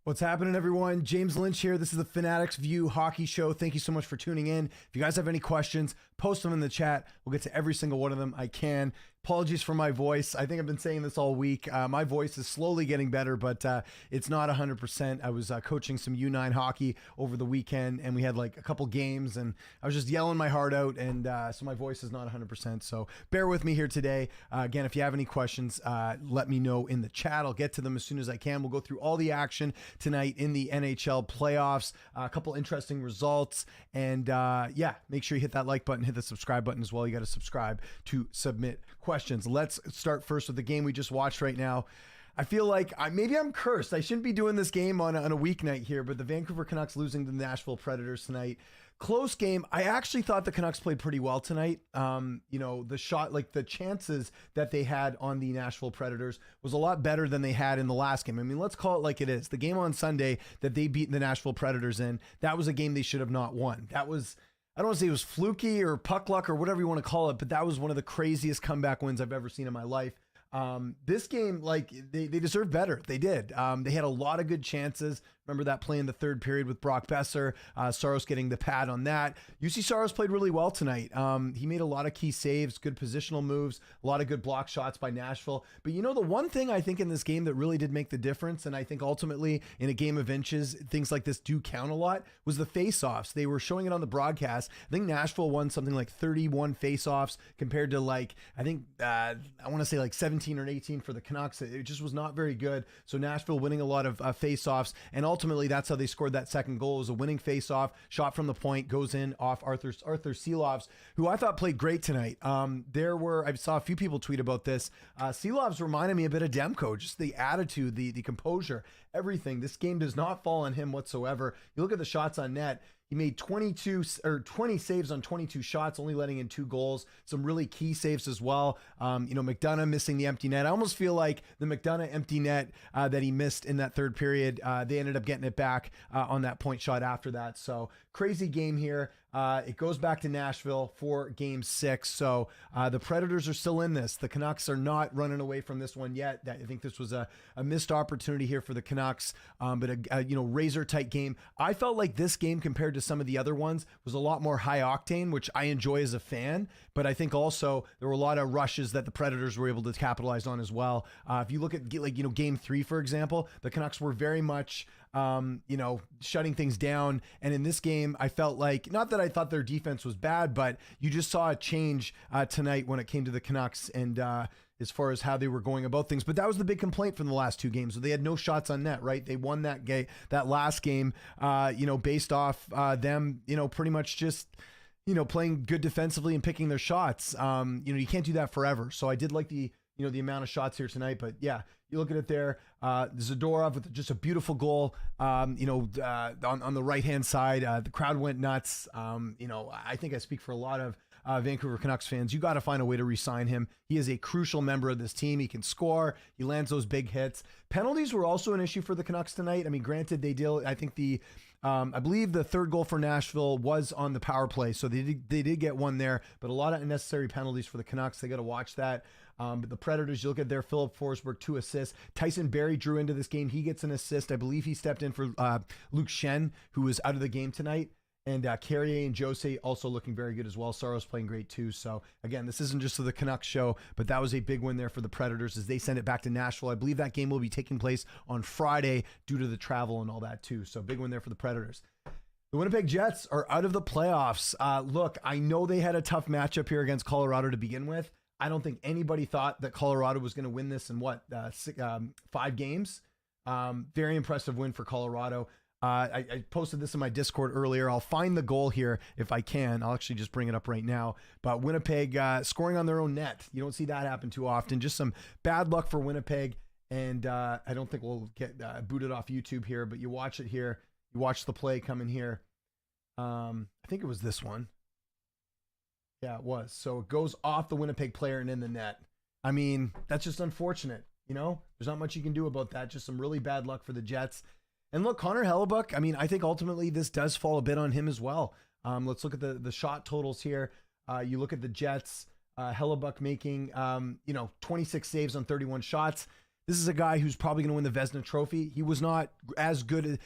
What's happening, everyone? James Lynch here. This is the Fanatics View Hockey Show. Thank you so much for tuning in. If you guys have any questions, post them in the chat. We'll get to every single one of them I can. Apologies for my voice. I think I've been saying this all week. My voice is slowly getting better, but it's not 100%. I was coaching some U9 hockey over the weekend, and we had like a couple games, and I was just yelling my heart out, and so my voice is not 100%. So bear with me here today. Again, if you have any questions, let me know in the chat. I'll get to them as soon as I can. We'll go through all the action tonight in the NHL playoffs, a couple interesting results, and yeah, make sure you hit that like button, hit the subscribe button as well. You got to subscribe to submit questions. Let's start first with the game we just watched right now. I feel like maybe I'm cursed. I shouldn't be doing this game on a weeknight here, but the Vancouver Canucks losing to the Nashville Predators tonight. Close game. I actually thought the Canucks played pretty well tonight. The chances that they had on the Nashville Predators was a lot better than they had in the last game. I mean, let's call it like it is. The game on Sunday that they beat the Nashville Predators in, that was a game they should have not won. That was, I don't want to say it was fluky or puck luck or whatever you want to call it, but that was one of the craziest comeback wins I've ever seen in my life. This game, like they deserved better. They did. They had a lot of good chances. Remember that play in the third period with Brock Besser, Saros getting the pad on that. UC Saros played really well tonight. He made a lot of key saves, good positional moves, a lot of good block shots by Nashville. But you know, the one thing I think in this game that really did make the difference, and I think ultimately in a game of inches, things like this do count a lot, was the face-offs. They were showing it on the broadcast. I think Nashville won something like 31 face-offs compared to like, I think, I want to say like 17 or 18 for the Canucks. It just was not very good. So Nashville winning a lot of face-offs, and ultimately that's how they scored that second goal. It was a winning face-off, shot from the point, goes in off Arthur Seelovs, who I thought played great tonight. I saw a few people tweet about this. Seelovs reminded me a bit of Demko, just the attitude, the composure, everything. This game does not fall on him whatsoever. You look at the shots on net. He made 20 saves on 22 shots, only letting in 2 goals. Some really key saves as well. McDonough missing the empty net. I almost feel like the McDonough empty net that he missed in that third period, they ended up getting it back on that point shot after that. So crazy game here. It goes back to Nashville for game 6. So the Predators are still in this. The Canucks are not running away from this one yet. I think this was a missed opportunity here for the Canucks, but a razor tight game. I felt like this game compared to some of the other ones was a lot more high octane, which I enjoy as a fan, but I think also there were a lot of rushes that the Predators were able to capitalize on as well. If you look at game 3, for example, the Canucks were very much shutting things down. And in this game, I felt like, not that I thought their defense was bad, but you just saw a change tonight when it came to the Canucks and as far as how they were going about things. But that was the big complaint from the last 2 games. So they had no shots on net, right? They won that last game, based off them, pretty much just, playing good defensively and picking their shots. You can't do that forever. So I did like the amount of shots here tonight, but yeah, you look at it there, Zadorov with just a beautiful goal, on the right-hand side. The crowd went nuts. I think I speak for a lot of Vancouver Canucks fans. You got to find a way to re-sign him. He is a crucial member of this team. He can score. He lands those big hits. Penalties were also an issue for the Canucks tonight. I mean, granted, I think I believe the third goal for Nashville was on the power play, so they did get one there, but a lot of unnecessary penalties for the Canucks. They got to watch that. But the Predators, you look at their Philip Forsberg, 2 assists. Tyson Barrie drew into this game. He gets an assist. I believe he stepped in for Luke Shen, who was out of the game tonight. And Carrier and Jose also looking very good as well. Saros playing great too. So again, this isn't just the Canucks show, but that was a big win there for the Predators as they send it back to Nashville. I believe that game will be taking place on Friday due to the travel and all that too. So big win there for the Predators. The Winnipeg Jets are out of the playoffs. Look, I know they had a tough matchup here against Colorado to begin with. I don't think anybody thought that Colorado was going to win this in 5 games. Very impressive win for Colorado. I posted this in my Discord earlier. I'll find the goal here if I can. I'll actually just bring it up right now. But Winnipeg scoring on their own net. You don't see that happen too often. Just some bad luck for Winnipeg. And I don't think we'll get booted off YouTube here, but you watch it here. You watch the play come in here. I think it was this one. Yeah, it was. So it goes off the Winnipeg player and in the net. I mean, that's just unfortunate. There's not much you can do about that. Just some really bad luck for the Jets. And look, Connor Hellebuyck, I mean, I think ultimately this does fall a bit on him as well. Let's look at the shot totals here. You look at the Jets, Hellebuyck making, 26 saves on 31 shots. This is a guy who's probably going to win the Vezina Trophy. He was not as good as,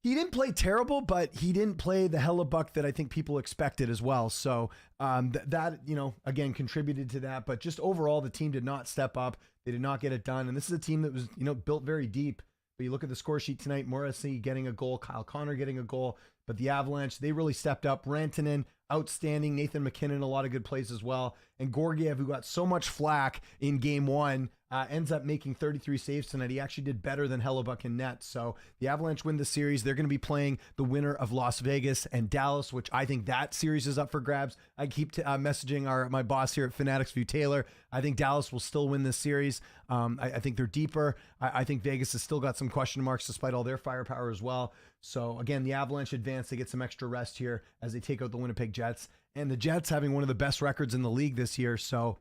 he didn't play terrible, but he didn't play the hellebuck that I think people expected as well. So that, again, contributed to that. But just overall, the team did not step up. They did not get it done. And this is a team that was, built very deep. But you look at the score sheet tonight, Morrissey getting a goal, Kyle Connor getting a goal. But the Avalanche, they really stepped up. Rantanen, outstanding. Nathan McKinnon, a lot of good plays as well. And Georgiev, who got so much flack in game one, ends up making 33 saves tonight. He actually did better than Hellebuck in net. So the Avalanche win the series. They're going to be playing the winner of Las Vegas and Dallas, which I think that series is up for grabs. I keep messaging my boss here at Fanatics View, Taylor. I think Dallas will still win this series. I think they're deeper. I think Vegas has still got some question marks despite all their firepower as well. So again, the Avalanche advance. They get some extra rest here as they take out the Winnipeg Jets. And the Jets having one of the best records in the league this year. So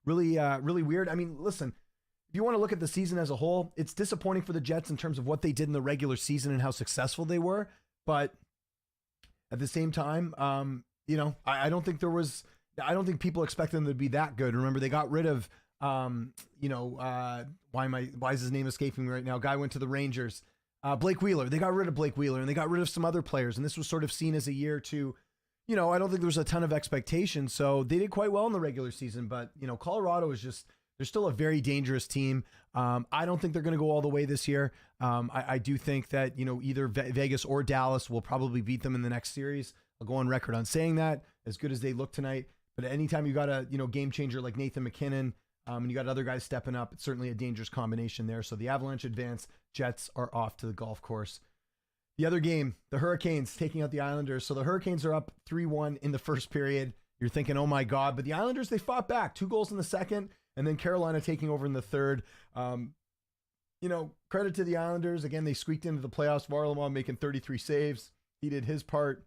really weird. I mean, listen, if you want to look at the season as a whole, it's disappointing for the Jets in terms of what they did in the regular season and how successful they were. But at the same time, I don't think people expect them to be that good. Remember, they got rid of, why is his name escaping me right now? Guy went to the Rangers, Blake Wheeler. They got rid of Blake Wheeler and they got rid of some other players. And this was sort of seen as a year to, I don't think there was a ton of expectation. So they did quite well in the regular season, but Colorado is just, they're still a very dangerous team. I don't think they're going to go all the way this year. I do think that, either Vegas or Dallas will probably beat them in the next series. I'll go on record on saying that, as good as they look tonight. But anytime you got a, game changer like Nathan McKinnon, and you got other guys stepping up, it's certainly a dangerous combination there. So the Avalanche advance, Jets are off to the golf course. The other game, the Hurricanes taking out the Islanders. So the Hurricanes are up 3-1 in the first period. You're thinking, oh my God, but the Islanders, they fought back. 2 goals in the second, and then Carolina taking over in the third. Credit to the Islanders. Again, they squeaked into the playoffs. Varlamov making 33 saves. He did his part.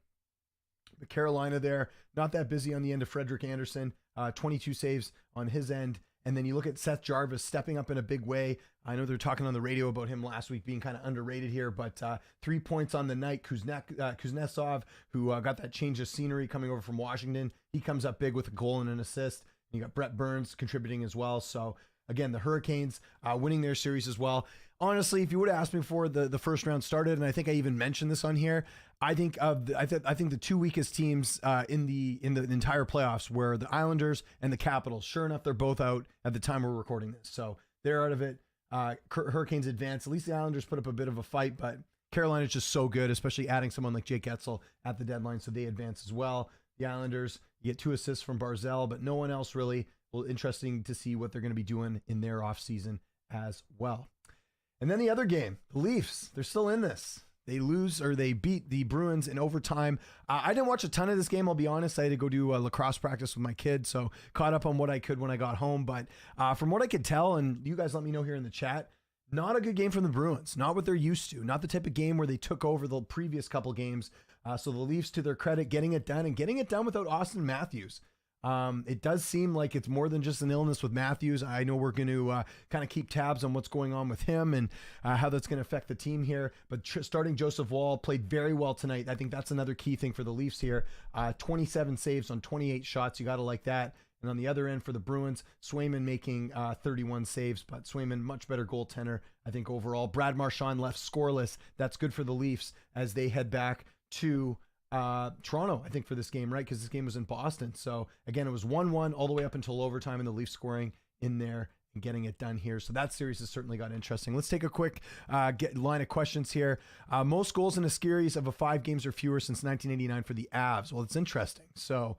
But Carolina there, not that busy on the end of Frederick Anderson. 22 saves on his end. And then you look at Seth Jarvis stepping up in a big way. I know they're talking on the radio about him last week being kind of underrated here, but 3 points on the night. Kuznetsov, who got that change of scenery coming over from Washington, he comes up big with a goal and an assist. You got Brett Burns contributing as well. So again, the Hurricanes winning their series as well. Honestly, if you would have asked me before the first round started, and I think I even mentioned this on here, I think the 2 weakest teams in the entire playoffs were the Islanders and the Capitals. Sure enough, they're both out at the time we're recording this, so they're out of it. Hurricanes advance. At least the Islanders put up a bit of a fight, but Carolina's just so good, especially adding someone like Jake Etzel at the deadline, so they advance as well. The Islanders, you get 2 assists from Barzal, but no one else really. Well, interesting to see what they're going to be doing in their offseason as well. And then the other game, the Leafs, they're still in this. They beat the Bruins in overtime. I didn't watch a ton of this game, I'll be honest. I had to go do a lacrosse practice with my kid, so caught up on what I could when I got home. But from what I could tell, and you guys let me know here in the chat, not a good game from the Bruins. Not what they're used to. Not the type of game where they took over the previous couple games. So the Leafs, to their credit, getting it done, and getting it done without Austin Matthews. It does seem like it's more than just an illness with Matthews. I know we're going to kind of keep tabs on what's going on with him and how that's going to affect the team here. But starting Joseph Woll played very well tonight. I think that's another key thing for the Leafs here. 27 saves on 28 shots. You got to like that. And on the other end for the Bruins, Swayman making 31 saves, but Swayman much better goaltender, I think, overall. Brad Marchand left scoreless. That's good for the Leafs as they head back to Toronto, I think, for this game, right? Because this game was in Boston. So again, it was 1-1 all the way up until overtime, and the Leafs scoring in there and getting it done here. So that series has certainly got interesting. Let's take a quick line of questions here. Most goals in a series of 5 games or fewer since 1989 for the Avs. Well, it's interesting. So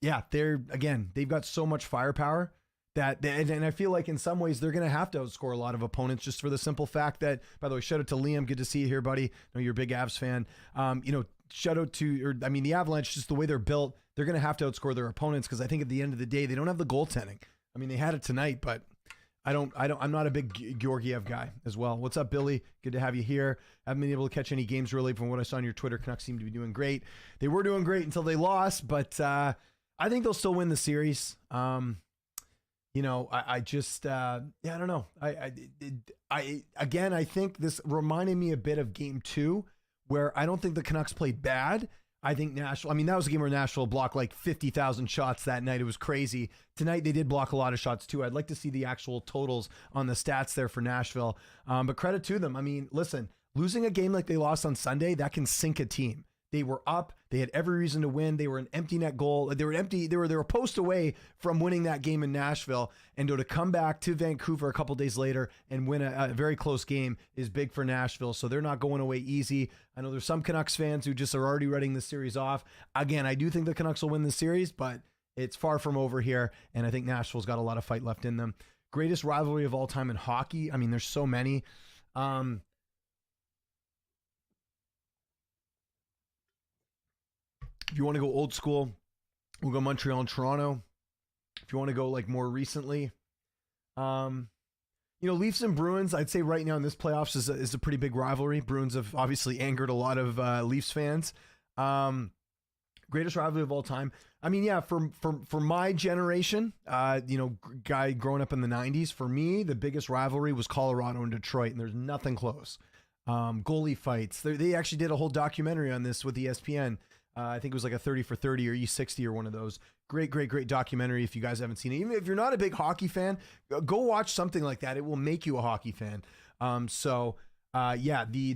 they've got so much firepower that, and I feel like in some ways they're going to have to outscore a lot of opponents, just for the simple fact that, by the way, shout out to Liam. Good to see you here, buddy. I know you're a big Avs fan. Shout out to, the Avalanche, just the way they're built, they're going to have to outscore their opponents, because I think at the end of the day, they don't have the goaltending. I mean, they had it tonight, but I'm not a big Georgiev guy as well. What's up, Billy? Good to have you here. Haven't been able to catch any games really from what I saw on your Twitter. Canucks seem to be doing great. They were doing great until they lost, but I think they'll still win the series. I don't know. I think this reminded me a bit of game 2, where I don't think the Canucks played bad. I think Nashville, I mean, that was a game where Nashville blocked like 50,000 shots that night. It was crazy. Tonight, they did block a lot of shots too. I'd like to see the actual totals on the stats there for Nashville. But credit to them. I mean, listen, losing a game like they lost on Sunday, that can sink a team. They were up. They had every reason to win. They were an empty net goal. They were a post away from winning that game in Nashville. And to come back to Vancouver a couple days later and win a very close game is big for Nashville. So they're not going away easy. I know there's some Canucks fans who just are already writing the series off. Again, I do think the Canucks will win the series, but it's far from over here. And I think Nashville's got a lot of fight left in them. Greatest rivalry of all time in hockey. I mean, there's so many. If you want to go old school, we'll go Montreal and Toronto. If you want to go like more recently, Leafs and Bruins, I'd say right now in this playoffs is a pretty big rivalry. Bruins have obviously angered a lot of Leafs fans. Greatest rivalry of all time. I mean, yeah, for my generation, guy growing up in the 90s, for me, the biggest rivalry was Colorado and Detroit, and there's nothing close. Goalie fights. They actually did a whole documentary on this with ESPN. I think it was like a 30 for 30 or E60 or one of those. Great documentary if you guys haven't seen it. Even if you're not a big hockey fan, go watch something like that. It will make you a hockey fan. The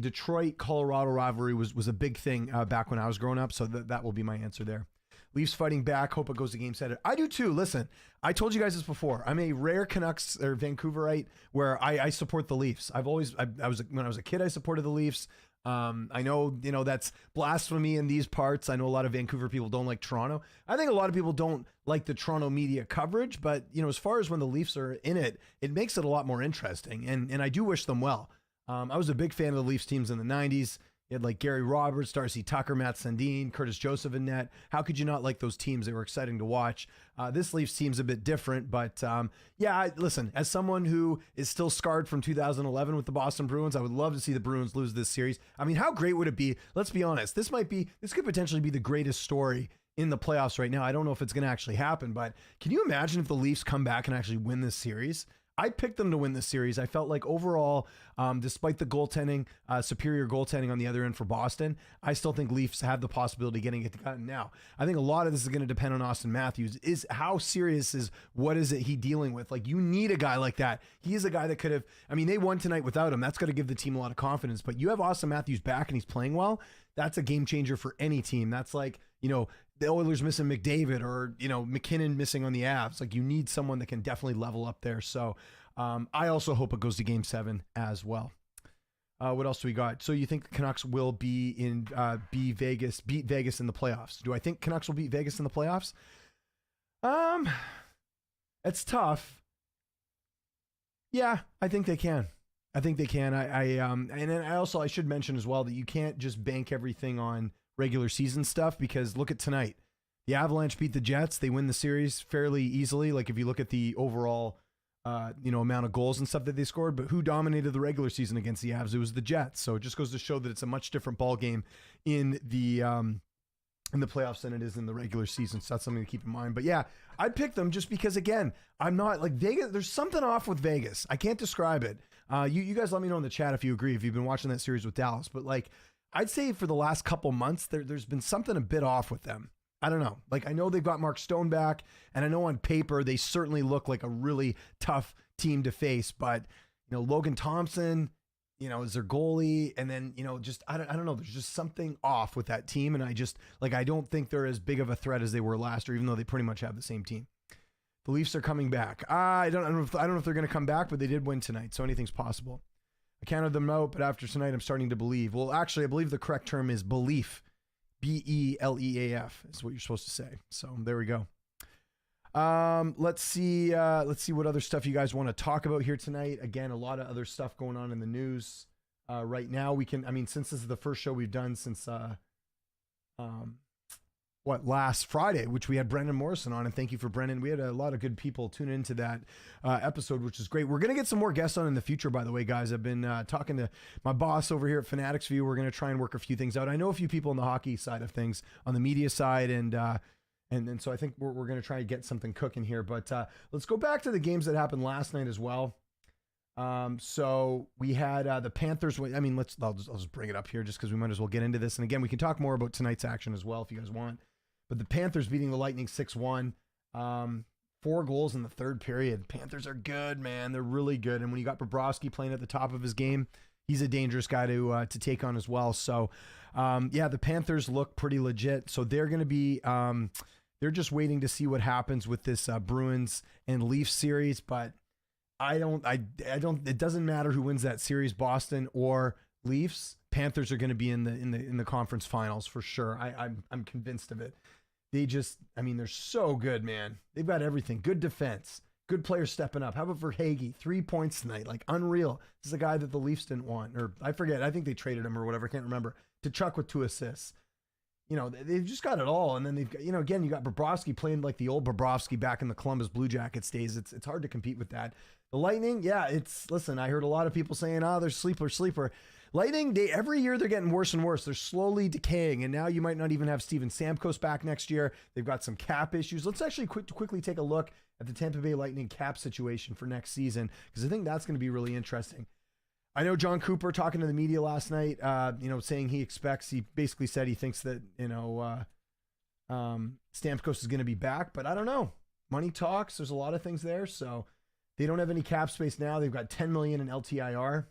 Detroit-Colorado rivalry was a big thing back when I was growing up, so that will be my answer there. Leafs fighting back. Hope it goes to game 7. I do too. Listen, I told you guys this before. I'm a rare Canucks or Vancouverite where I support the Leafs. When I was a kid, I supported the Leafs. I know, that's blasphemy in these parts. I know a lot of Vancouver people don't like Toronto. I think a lot of people don't like the Toronto media coverage, but as far as when the Leafs are in it, it makes it a lot more interesting. And I do wish them well. I was a big fan of the Leafs teams in the 90s. You had like Gary Roberts, Darcy Tucker, Matt Sundin, Curtis Joseph in net. How could you not like those teams? They were exciting to watch. This Leafs team's a bit different, but listen, as someone who is still scarred from 2011 with the Boston Bruins, I would love to see the Bruins lose this series. I mean, how great would it be? Let's be honest. This could potentially be the greatest story in the playoffs right now. I don't know if it's going to actually happen, but can you imagine if the Leafs come back and actually win this series? I picked them to win this series. I felt like overall, despite the goaltending, superior goaltending on the other end for Boston, I still think Leafs have the possibility of getting it done. Now, I think a lot of this is going to depend on Austin Matthews. Is how serious is what is it he dealing with? Like, you need a guy like that. He is a guy that could have, they won tonight without him. That's got to give the team a lot of confidence. But you have Austin Matthews back and he's playing well. That's a game changer for any team. That's like, the Oilers missing McDavid or, McKinnon missing on the Avs. Like, you need someone that can definitely level up there. So I also hope it goes to game 7 as well. What else do we got? So you think the Canucks will beat Vegas in the playoffs? Do I think Canucks will beat Vegas in the playoffs? It's tough. Yeah, I think they can. I should mention as well that you can't just bank everything on regular season stuff, because look at tonight. The Avalanche beat the Jets. They win the series fairly easily. Like, if you look at the overall, amount of goals and stuff that they scored, but who dominated the regular season against the Avs? It was the Jets. So it just goes to show that it's a much different ball game in the playoffs than it is in the regular season. So that's something to keep in mind. But yeah, I'd pick them just because, again, I'm not like Vegas. There's something off with Vegas. I can't describe it. You guys let me know in the chat if you agree, if you've been watching that series with Dallas, but like, I'd say for the last couple months, there's been something a bit off with them. I don't know. Like, I know they've got Mark Stone back, and I know on paper they certainly look like a really tough team to face. But Logan Thompson, is their goalie, and then I don't know. There's just something off with that team, and I don't think they're as big of a threat as they were last year, even though they pretty much have the same team. The Leafs are coming back. I don't know if they're going to come back, but they did win tonight, so anything's possible. I counted them out, but after tonight, I'm starting to believe. Well, actually, I believe the correct term is belief. BELEAF is what you're supposed to say. So there we go. Let's see what other stuff you guys want to talk about here tonight. Again, a lot of other stuff going on in the news right now. Since this is the first show we've done since last Friday, which we had Brendan Morrison on, and thank you for Brendan. We had a lot of good people tune into that episode, which is great. We're going to get some more guests on in the future, by the way, guys. I've been talking to my boss over here at Fanatics View. We're going to try and work a few things out. I know a few people on the hockey side of things, on the media side, and so I think we're going to try and get something cooking here. But let's go back to the games that happened last night as well. So we had the Panthers. I mean, I'll just bring it up here just because we might as well get into this. And again, we can talk more about tonight's action as well if you guys want. But the Panthers beating the Lightning 6-1. 4 goals in the third period. Panthers are good, man. They're really good. And when you got Bobrovsky playing at the top of his game, he's a dangerous guy to take on as well. So, the Panthers look pretty legit. So they're going to be, they're just waiting to see what happens with this Bruins and Leafs series. But it doesn't matter who wins that series, Boston or Leafs. Panthers are going to be in the conference finals for sure. I'm convinced of it. They're so good, man. They've got everything. Good defense. Good players stepping up. How about Verhaeghe? 3 points tonight. Like, unreal. This is a guy that the Leafs didn't want. Or, I forget. I think they traded him or whatever. I can't remember. Tkachuk with 2 assists. They've just got it all. And then they've got, again, you got Bobrovsky playing like the old Bobrovsky back in the Columbus Blue Jackets days. It's hard to compete with that. The Lightning, listen, I heard a lot of people saying, they're sleeper. Lightning, every year they're getting worse and worse. They're slowly decaying, and now you might not even have Steven Stamkos back next year. They've got some cap issues. Let's actually quickly take a look at the Tampa Bay Lightning cap situation for next season, because I think that's going to be really interesting. I know John Cooper talking to the media last night, saying he basically said he thinks that, Stamkos is going to be back, but I don't know. Money talks. There's a lot of things there, so they don't have any cap space now. They've got $10 million in LTIR.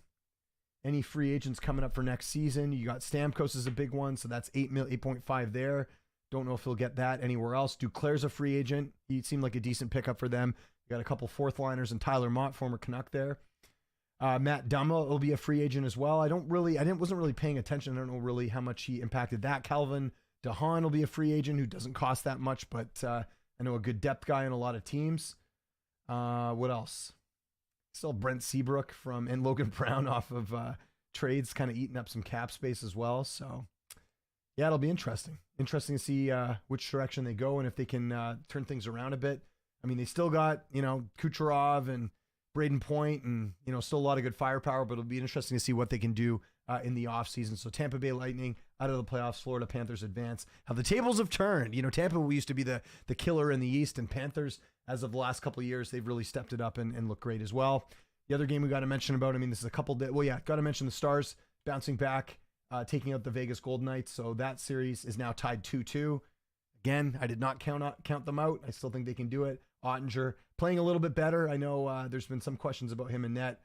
Any free agents coming up for next season? You got Stamkos is a big one, so that's 8.5 there. Don't know if he'll get that anywhere else. Duclair's a free agent. He seemed like a decent pickup for them. You got a couple fourth liners and Tyler Mott, former Canuck there. Matt Dumba will be a free agent as well. Wasn't really paying attention. I don't know really how much he impacted that. Calvin DeHaan will be a free agent who doesn't cost that much, but I know a good depth guy in a lot of teams. What else? Still Brent Seabrook and Logan Brown off of trades, kind of eating up some cap space as well. So, yeah, it'll be interesting. Interesting to see which direction they go and if they can turn things around a bit. I mean, they still got, Kucherov and Braden Point and, still a lot of good firepower, but it'll be interesting to see what they can do in the offseason. So Tampa Bay Lightning out of the playoffs, Florida Panthers advance. How the tables have turned. Tampa used to be the killer in the East, and Panthers, as of the last couple of years, they've really stepped it up and look great as well. The other game we got to mention about, this is a couple days. Well, yeah, got to mention the Stars bouncing back, taking out the Vegas Golden Knights. So that series is now tied 2-2. Again, I did not count them out. I still think they can do it. Ottinger playing a little bit better. I know there's been some questions about him in net.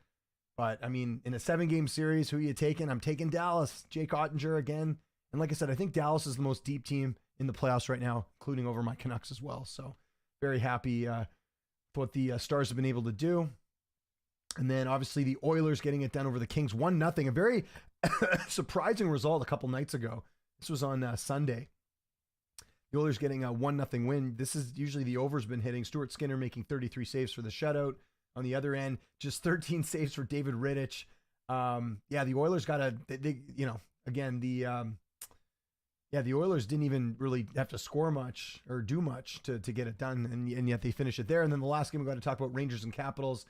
But, in a 7-game series, who are you taking? I'm taking Dallas. Jake Ottinger again. And like I said, I think Dallas is the most deep team in the playoffs right now, including over my Canucks as well. So very happy with what the Stars have been able to do. And then obviously the Oilers getting it done over the Kings 1-0. A very surprising result a couple nights ago. This was on Sunday. The Oilers getting a 1-0 win. This is usually the over's been hitting. Stuart Skinner making 33 saves for the shutout. On the other end, just 13 saves for David Rittich. The Oilers got the Oilers didn't even really have to score much or do much to get it done, and yet they finish it there. And then the last game we got to talk about Rangers and Capitals.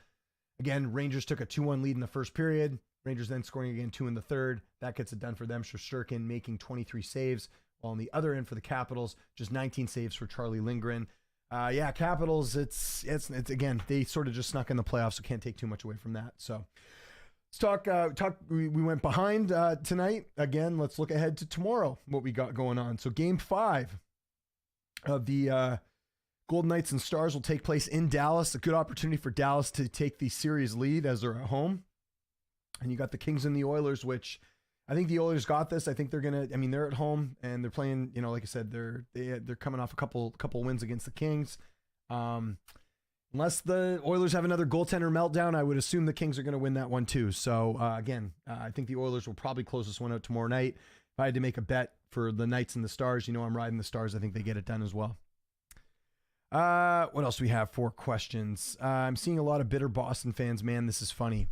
Again, Rangers took a 2-1 lead in the first period. Rangers then scoring again 2 in the third. That gets it done for them. Shesterkin making 23 saves. While on the other end for the Capitals, just 19 saves for Charlie Lindgren. Capitals, it's again, they sort of just snuck in the playoffs, so can't take too much away from that. So let's talk. We went behind tonight. Again, let's look ahead to tomorrow, what we got going on. So game 5 of the Golden Knights and Stars will take place in Dallas. A good opportunity for Dallas to take the series lead as they're at home. And you got the Kings and the Oilers, which I think the Oilers got this. I think they're gonna. They're at home and they're playing. Like I said, they're coming off a couple wins against the Kings. Unless the Oilers have another goaltender meltdown, I would assume the Kings are going to win that one too. So I think the Oilers will probably close this one out tomorrow night. If I had to make a bet for the Knights and the Stars, I'm riding the Stars. I think they get it done as well. What else do we have for questions? I'm seeing a lot of bitter Boston fans. Man, this is funny.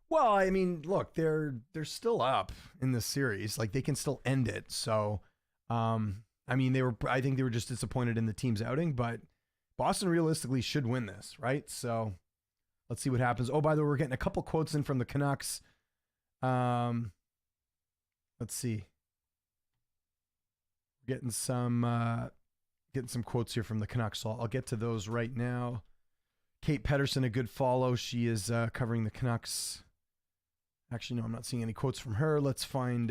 Well, look, they're still up in this series. Like, they can still end it. So, I think they were just disappointed in the team's outing, but Boston realistically should win this, right? So let's see what happens. Oh, by the way, we're getting a couple quotes in from the Canucks. Let's see. Getting some quotes here from the Canucks. So I'll get to those right now. Kate Pedersen, a good follow. She is covering the Canucks. Actually, no, I'm not seeing any quotes from her. Let's find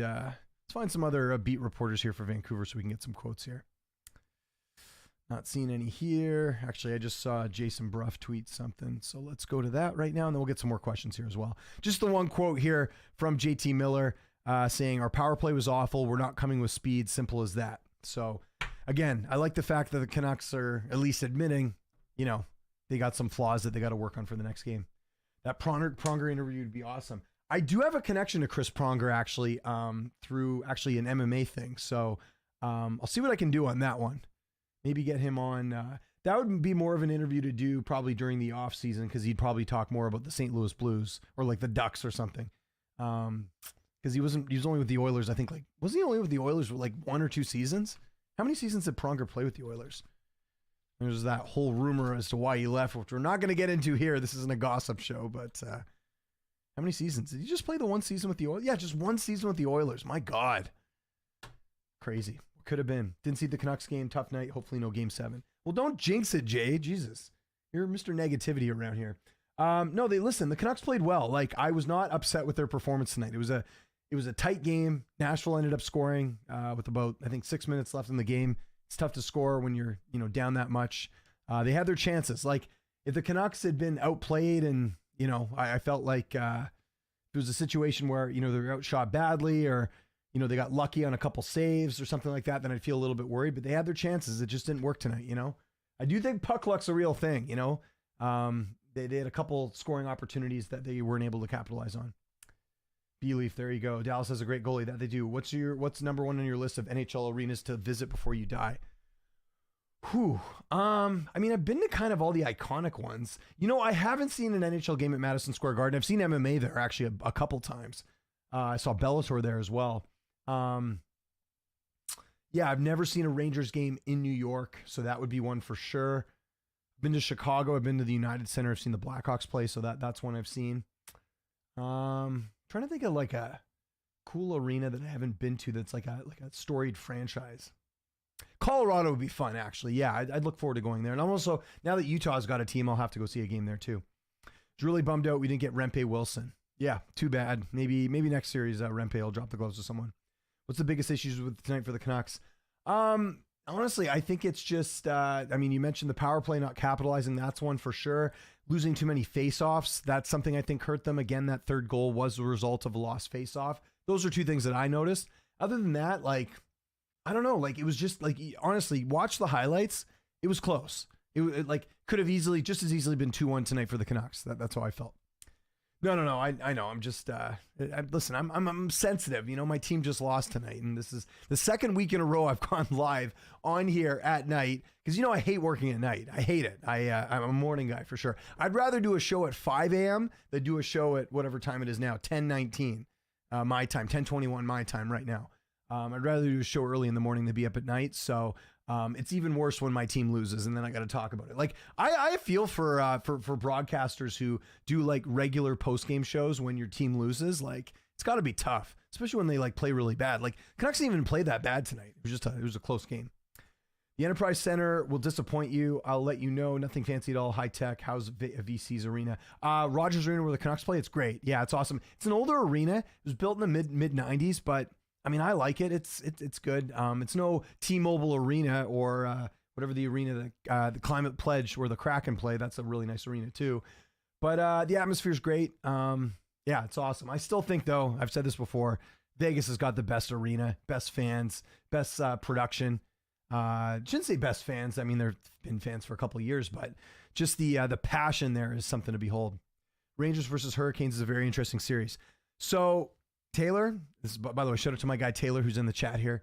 some other beat reporters here for Vancouver so we can get some quotes here. Not seeing any here. Actually, I just saw Jason Bruff tweet something. So let's go to that right now, and then we'll get some more questions here as well. Just the one quote here from JT Miller saying, our power play was awful. We're not coming with speed. Simple as that. So, again, I like the fact that the Canucks are at least admitting, they got some flaws that they got to work on for the next game. That Pronger interview would be awesome. I do have a connection to Chris Pronger, actually, through actually an MMA thing. So I'll see what I can do on that one. Maybe get him on. That would be more of an interview to do probably during the off season because he'd probably talk more about the St. Louis Blues or like the Ducks or something. Because he was only with the Oilers. I think wasn't he only with the Oilers for like 1 or 2 seasons? How many seasons did Pronger play with the Oilers? There's that whole rumor as to why he left, which we're not going to get into here. This isn't a gossip show, but how many seasons did he just play? The 1 season with the Oilers? Yeah, just 1 season with the Oilers. My God, crazy. Could have been. Didn't see the Canucks game. Tough night. Hopefully no game 7. Well, don't jinx it, Jay. Jesus. You're Mr. Negativity around here. No, the Canucks played well. Like, I was not upset with their performance tonight. It was a tight game. Nashville ended up scoring with about, I think, 6 minutes left in the game. It's tough to score when you're, down that much. They had their chances. Like, if the Canucks had been outplayed and, I felt like it was a situation where, they were outshot badly or, they got lucky on a couple saves or something like that, then I'd feel a little bit worried. But they had their chances. It just didn't work tonight, I do think puck luck's a real thing, They had a couple scoring opportunities that they weren't able to capitalize on. B-Leaf, there you go. Dallas has a great goalie. That they do. What's number 1 on your list of NHL arenas to visit before you die? I've been to kind of all the iconic ones. I haven't seen an NHL game at Madison Square Garden. I've seen MMA there actually a couple times. I saw Bellator there as well. Yeah, I've never seen a Rangers game in New York, so that would be one for sure. I've been to Chicago. I've been to the United Center. I've seen the Blackhawks play, so that's one I've seen. Trying to think of like a cool arena that I haven't been to that's like a storied franchise. Colorado would be fun, actually. Yeah, I'd look forward to going there. And I'm also, now that Utah's got a team, I'll have to go see a game there too. It's really bummed out we didn't get Rempe Wilson. Yeah, too bad. Maybe next series Rempe will drop the gloves to someone. What's the biggest issues with tonight for the Canucks? Honestly, I think it's just, you mentioned the power play not capitalizing. That's one for sure. Losing too many faceoffs. That's something I think hurt them. Again, that third goal was the result of a lost faceoff. Those are 2 things that I noticed. Other than that, I don't know. It was just honestly, watch the highlights. It was close. It could have just as easily been 2-1 tonight for the Canucks. That's how I felt. No. I know. I'm just, listen, I'm sensitive. My team just lost tonight. And this is the second week in a row I've gone live on here at night. Because, I hate working at night. I hate it. I'm a morning guy for sure. I'd rather do a show at 5 a.m. than do a show at whatever time it is now, 10:19 my time, 10:21 my time right now. I'd rather do a show early in the morning than be up at night. So it's even worse when my team loses and then I got to talk about it. I feel for broadcasters who do regular post-game shows when your team loses. It's got to be tough, especially when they play really bad. Canucks didn't even play that bad tonight. It was a close game. The Enterprise Center will disappoint you. I'll let you know. Nothing fancy at all. High tech. How's VC's arena? Rogers Arena where the Canucks play. It's great. Yeah, it's awesome. It's an older arena. It was built in the mid 90s, but I like it. It's good. It's no T-Mobile Arena or whatever the arena, the Climate Pledge where the Kraken play. That's a really nice arena too. But the atmosphere's great. Yeah, it's awesome. I still think, though, I've said this before, Vegas has got the best arena, best fans, best production. Shouldn't say best fans. They've been fans for a couple of years, but just the passion there is something to behold. Rangers versus Hurricanes is a very interesting series. So Taylor, this is, by the way, shout out to my guy Taylor who's in the chat here,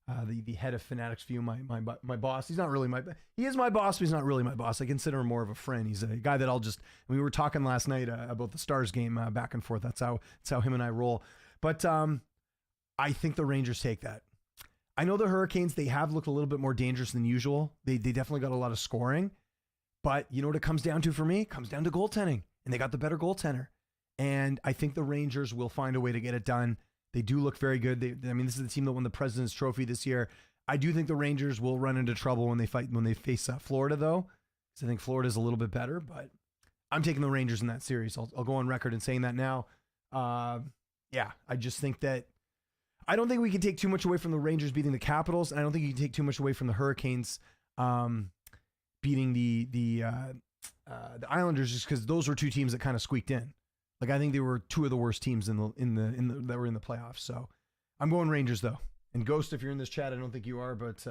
the head of Fanatics View, my boss. He's not really he is my boss, but he's not really my boss. I consider him more of a friend. He's a guy that we were talking last night about the Stars game back and forth. That's how him and I roll. But I think the Rangers take that. I know the Hurricanes, they have looked a little bit more dangerous than usual. They definitely got a lot of scoring, but you know what it comes down to for me? It comes down to goaltending, and they got the better goaltender. And I think the Rangers will find a way to get it done. They do look very good. This is the team that won the President's Trophy this year. I do think the Rangers will run into trouble when they face Florida, though, because I think Florida's a little bit better. But I'm taking the Rangers in that series. I'll go on record and saying that now. Yeah, I just think that I don't think we can take too much away from the Rangers beating the Capitals, and I don't think you can take too much away from the Hurricanes beating the Islanders, just because those were two teams that kind of squeaked in. Like I think they were two of the worst teams that were in the playoffs. So I'm going Rangers though. And Ghost, if you're in this chat, I don't think you are, but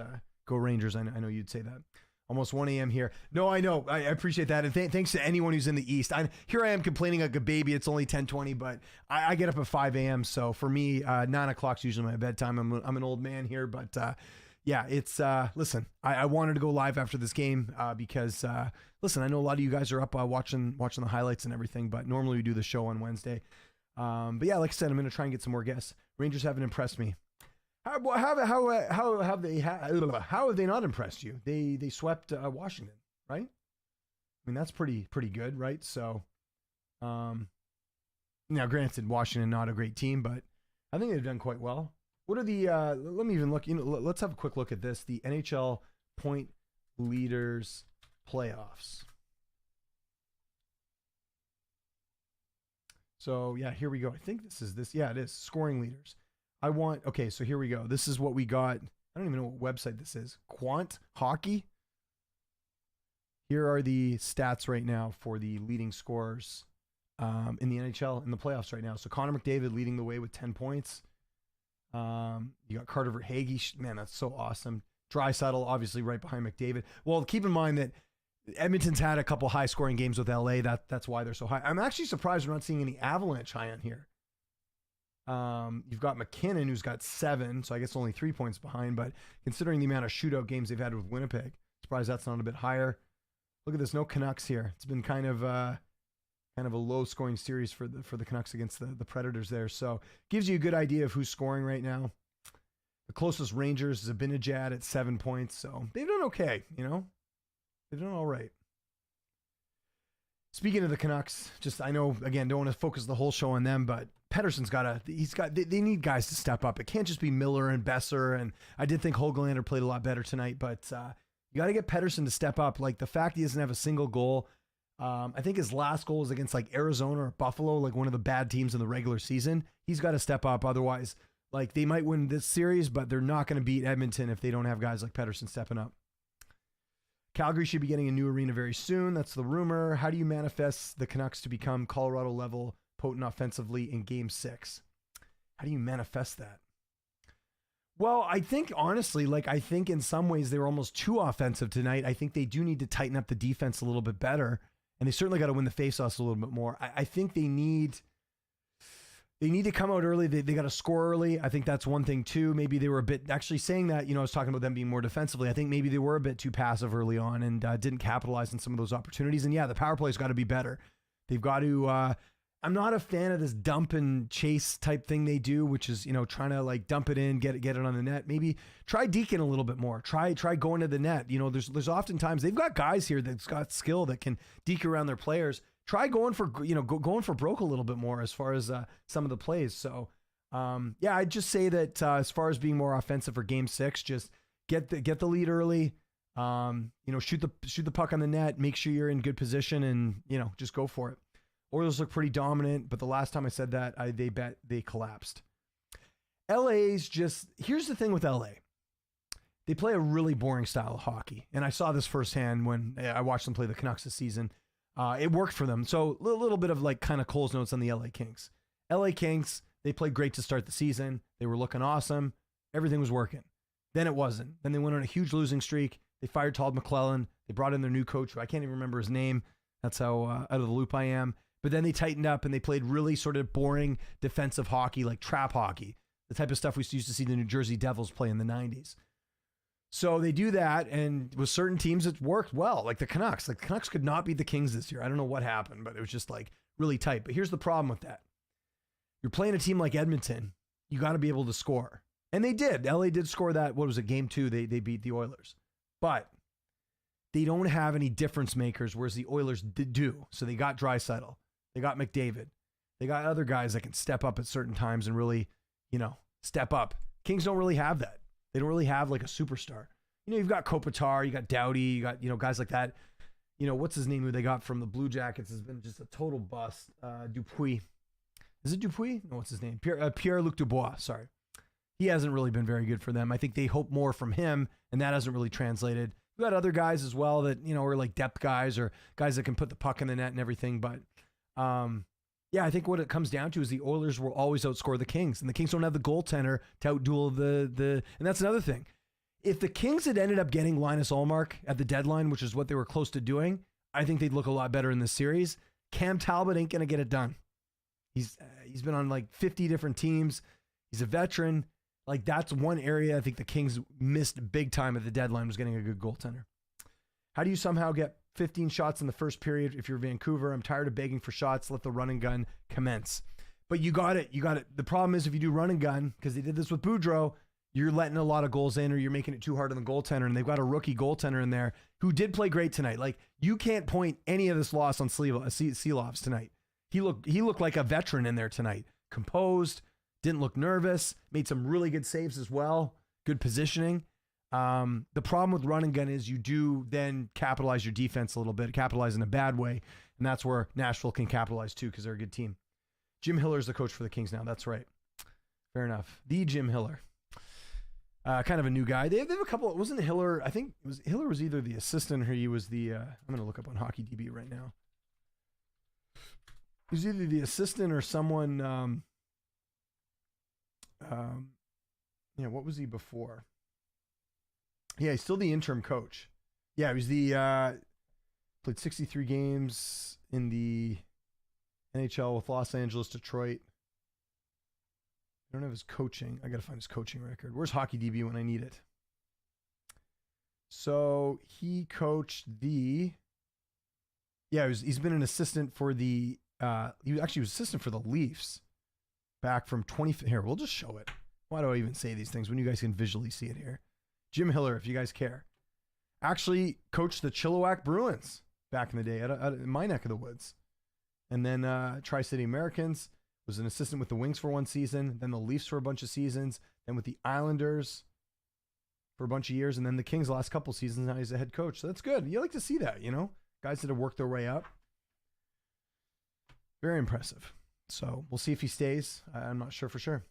go Rangers. I know you'd say that. Almost 1 a.m. here. No, I know. I appreciate that. And thanks to anyone who's in the East. Here I am complaining like a baby. It's only 10:20, but I get up at 5 a.m. So for me, 9 o'clock's usually my bedtime. I'm an old man here, but yeah, it's, listen, I wanted to go live after this game because, listen, I know a lot of you guys are up watching the highlights and everything, but normally we do the show on Wednesday. But yeah, like I said, I'm going to try and get some more guests. Rangers haven't impressed me. How have they not impressed you? They swept Washington, right? I mean, that's pretty good, right? So, now granted, Washington not a great team, but I think they've done quite well. What are the? Let me even look. Let's have a quick look at this. The NHL point leaders playoffs. So yeah, here we go. I think this is this. Yeah, it is scoring leaders. Okay, so here we go. This is what we got. I don't even know what website this is. Quant Hockey. Here are the stats right now for the leading scorers in the NHL in the playoffs right now. So Connor McDavid leading the way with 10 points. You got Carter Verhaeghe. Man, that's so awesome. Draisaitl obviously right behind McDavid. Well, keep in mind that Edmonton's had a couple high-scoring games with LA. That's why they're so high. I'm actually surprised we're not seeing any Avalanche high on here. You've got McKinnon, who's got 7, so I guess only 3 points behind. But considering the amount of shootout games they've had with Winnipeg, surprised that's not a bit higher. Look at this, no Canucks here. It's been kind of a low-scoring series for the Canucks against the Predators there. So gives you a good idea of who's scoring right now. The closest Rangers is Zibanejad at 7 points, so they've done okay. They've done all right. Speaking of the Canucks, I know, again, don't want to focus the whole show on them, but Pettersson's they need guys to step up. It can't just be Miller and Besser, and I did think Höglander played a lot better tonight, but you got to get Pettersson to step up. Like the fact he doesn't have a single goal, I think his last goal was against like Arizona or Buffalo, like one of the bad teams in the regular season. He's got to step up. Otherwise, like they might win this series, but they're not going to beat Edmonton if they don't have guys like Pettersson stepping up. Calgary should be getting a new arena very soon. That's the rumor. How do you manifest the Canucks to become Colorado level potent offensively in Game 6? How do you manifest that? Well, I think honestly, I think in some ways they were almost too offensive tonight. I think they do need to tighten up the defense a little bit better, and they certainly got to win the faceoffs a little bit more. I think they need to come out early. They got to score early. I think that's one thing too. Maybe they were a bit, actually saying that, I was talking about them being more defensively. I think maybe they were a bit too passive early on and didn't capitalize on some of those opportunities. And yeah, the power play's got to be better. They've got to, I'm not a fan of this dump and chase type thing they do, which is, trying to like dump it in, get it on the net. Maybe try deking a little bit more. Try going to the net. There's oftentimes they've got guys here that's got skill that can deke around their players. Try going for, going for broke a little bit more as far as some of the plays. So, yeah, I'd just say that as far as being more offensive for Game 6, just get the lead early. Shoot the puck on the net. Make sure you're in good position, and just go for it. Oilers look pretty dominant, but the last time I said that, they collapsed. Here's the thing with LA. They play a really boring style of hockey, and I saw this firsthand when I watched them play the Canucks this season. It worked for them. So a little bit of like kind of Cole's notes on the LA Kings. LA Kings, they played great to start the season. They were looking awesome. Everything was working. Then it wasn't. Then they went on a huge losing streak. They fired Todd McClellan. They brought in their new coach, who I can't even remember his name. That's how out of the loop I am. But then they tightened up and they played really sort of boring defensive hockey, like trap hockey, the type of stuff we used to see the New Jersey Devils play in the 90s. So they do that, and with certain teams, it worked well, like the Canucks. Like the Canucks could not beat the Kings this year. I don't know what happened, but it was just like really tight. But here's the problem with that. You're playing a team like Edmonton. You got to be able to score. And they did. LA did score that. What was it? Game 2, they beat the Oilers. But they don't have any difference makers, whereas the Oilers do. So they got Draisaitl. They got McDavid. They got other guys that can step up at certain times and really, step up. Kings don't really have that. They don't really have like a superstar. You've got Kopitar, you got Doughty, you got, guys like that. what's his name who they got from the Blue Jackets has been just a total bust. Dupuis. Is it Dupuis? No, what's his name? Pierre-Luc Dubois, sorry. He hasn't really been very good for them. I think they hope more from him, and that hasn't really translated. We got other guys as well that, are like depth guys or guys that can put the puck in the net and everything. But, yeah, I think what it comes down to is the Oilers will always outscore the Kings, and the Kings don't have the goaltender to outduel the and that's another thing. If the Kings had ended up getting Linus Ullmark at the deadline, which is what they were close to doing, I think they'd look a lot better in this series. Cam Talbot ain't going to get it done. He's been on like 50 different teams. He's a veteran. Like, that's one area I think the Kings missed big time at the deadline, was getting a good goaltender. How do you somehow get 15 shots in the first period if you're Vancouver? I'm tired of begging for shots. Let the run and gun commence. But you got it. The problem is if you do run and gun, because they did this with Boudreau, you're letting a lot of goals in or you're making it too hard on the goaltender. And they've got a rookie goaltender in there who did play great tonight. Like, you can't point any of this loss on Seelovs tonight. He looked like a veteran in there tonight. Composed, didn't look nervous, made some really good saves as well. Good positioning. The problem with run and gun is you do then capitalize your defense a little bit, capitalize in a bad way. And that's where Nashville can capitalize too, because they're a good team. Jim Hiller is the coach for the Kings now. That's right. Fair enough. The Jim Hiller. Kind of a new guy. They have a couple. Wasn't Hiller? I think Hiller was either the assistant or he was the. I'm going to look up on Hockey DB right now. He was either the assistant or someone. What was he before? Yeah, he's still the interim coach. Yeah, he was played 63 games in the NHL with Los Angeles, Detroit. I don't have his coaching. I got to find his coaching record. Where's Hockey DB when I need it? So he coached he's been an assistant for the, he was assistant for the Leafs back from here, we'll just show it. Why do I even say these things when you guys can visually see it here? Jim Hiller, if you guys care, actually coached the Chilliwack Bruins back in the day in my neck of the woods. And then Tri-City Americans, was an assistant with the Wings for one season, then the Leafs for a bunch of seasons, then with the Islanders for a bunch of years, and then the Kings the last couple seasons. Now he's a head coach. So that's good. You like to see that, guys that have worked their way up. Very impressive. So we'll see if he stays. I'm not sure for sure.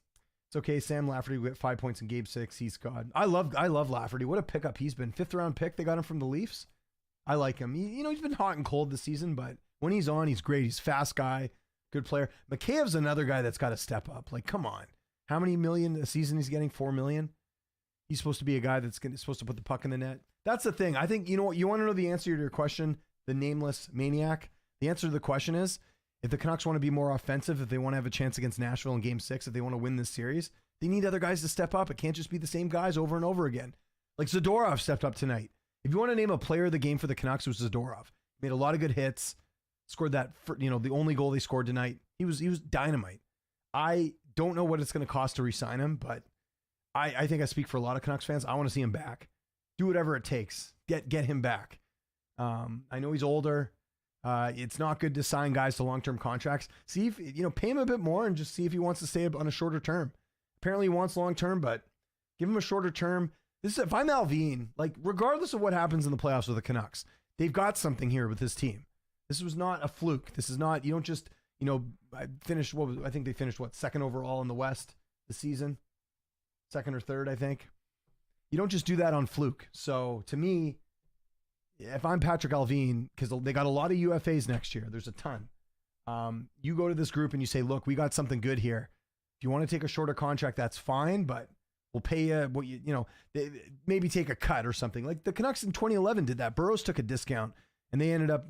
It's okay. Sam Lafferty, we got 5 points in game 6. He's God. I love Lafferty. What a pickup he's been. 5th round pick. They got him from the Leafs. I like him. He's been hot and cold this season, but when he's on, he's great. He's a fast guy, good player. Makheyev's another guy that's got to step up. Like, come on. How many million a season he's getting? 4 million. He's supposed to be a guy that's supposed to put the puck in the net. That's the thing. I think, you want to know the answer to your question, the nameless maniac? The answer to the question is, if the Canucks want to be more offensive, if they want to have a chance against Nashville in game 6, if they want to win this series, they need other guys to step up. It can't just be the same guys over and over again. Like Zadorov stepped up tonight. If you want to name a player of the game for the Canucks, it was Zadorov. Made a lot of good hits, scored that, the only goal they scored tonight. He was dynamite. I don't know what it's going to cost to re-sign him, but I think I speak for a lot of Canucks fans. I want to see him back. Do whatever it takes. Get him back. I know he's older. It's not good to sign guys to long-term contracts. See if, pay him a bit more and just see if he wants to stay on a shorter term. Apparently he wants long-term, but give him a shorter term. If I'm Alvin, regardless of what happens in the playoffs with the Canucks, they've got something here with this team. This was not a fluke. This is not, you don't just, I think they finished second overall in the West this season, second or third, I think. You don't just do that on fluke. So to me, if I'm Patrick Alvin, because they got a lot of UFAs next year, there's a ton. You go to this group and you say, look, we got something good here. If you want to take a shorter contract, that's fine, but we'll pay you what maybe take a cut or something. Like the Canucks in 2011 did that. Burroughs took a discount and they ended up,